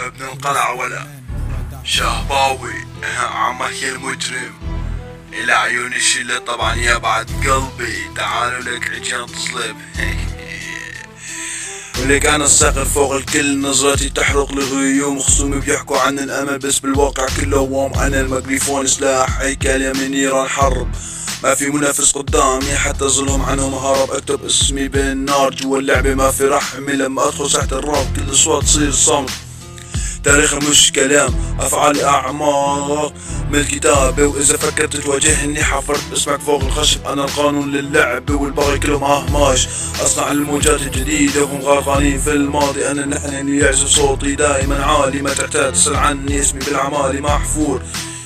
ابن القلعة ولا شهباوي عمك المجرم إلى عيون الشلة طبعا يا بعد قلبي. تعالوا لك عجان تصلب ولك انا الصقر فوق الكل، نظرتي تحرق الغيوم، خصومي بيحكوا عن الامل بس بالواقع كله وام. انا الميكروفون سلاح هيكل يا من نيران حرب، ما في منافس قدامي حتى ظلهم عنهم هرب. اكتب اسمي بالنار جوا اللعبة ما في رحمة، لما ادخل ساحة الراب كل الاصوات تصير صمت. تاريخ مش كلام، افعالي اعماق من الكتابة، واذا فكرت تواجهني حفرت اسمك فوق الخشب. انا القانون للعبة والباقي كلهم اهماش، اصنع الموجات الجديدة وهم غرقانين في الماضي. انا اللحن اللي يعزف صوتي دائما عالي، ما تحتاج تسأل عني اسمي بالعمالي محفور.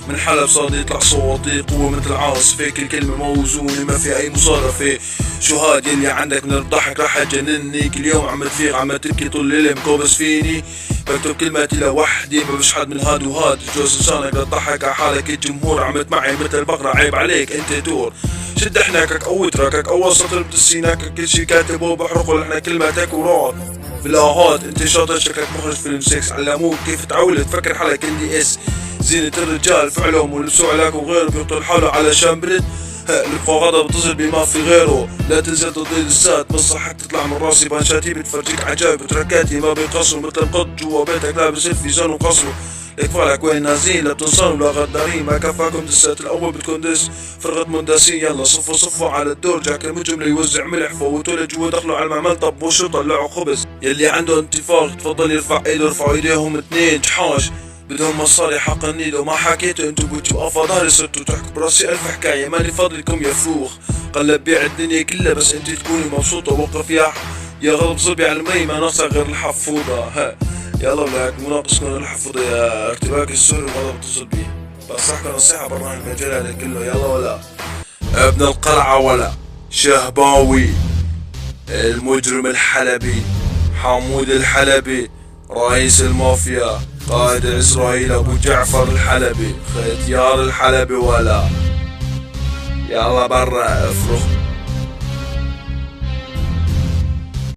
من حلب صاد يطلع صوتي قوة مثل عاصفة، كل كلمة موزونة ما في أي مصادفة. شو هاد يلي عندك من الضحك راح يجنني، كل يوم عم تفيق عم تبكي طول الليل مكوبس فيني. بكتب كلماتي لوحدي ما بشحد من هاد وهاد، جوز لسانك لتضحك على حالك. الجمهور عمت معي مثل البقرة، عيب عليك انت دور. شد حناكك او اتركك او سطر بتسيناك، كل شي كاتبه بحرقه لحنا كلماتك وراك بالاهات. انت شاطر شكلك مخرج فيلم 6، علموك كيف تعول تفكر حالك اندي اس. زينة الرجال فعلهم ولبسوا علاك وغيره، بيقتل حاله علشان برد. الفوضى بتصل بما في غيره، لا تنزل تضيل السات من صحك تطلع من راسي. بانشاتي بتفرجيك عجائب وتركاتي ما بينقصروا مثل القط جوا بيتك لابس الفيزان وقصره. ليك فالك وين نازلين لا بتنصروا لا غدارين، ما كفاكم دسات الاول بدكم دس فرغت منداسين. يلا صفوا على الدور، جاك المجرم ليوزع ملح، فوتوا لجوا دخلوا على المعمل طبوشوا طلعوا خبز. يلي عنده انتفاض تفضل يرفع ايده، ارفعوا ايديهم اتنين جحاش بدهم مصاري حق النيل. وما حكيتوا انتو بتجوا افضالي، صرتوا تحكوا براسي الف حكاية. مالي فضلكم يا فروخ، قلب بيع الدنيا كلها بس انتي تكوني مبسوطة. وقف يا غضب صلبي على المي ما ناقصك غير الحفوضة. يلا ولاك مو ناقصكم الحفوضة يا ارتباك السوري وغضب صلبي. بنصحكم نصيحة برا المجال هذا كله. يلا ولا ابن القلعة ولا شهباوي المجرم الحلبي، حمود الحلبي رئيس المافيا، قائد إسرائيل أبو جعفر الحلبي، ختيار الحلبي ولا. يلا برا افرخ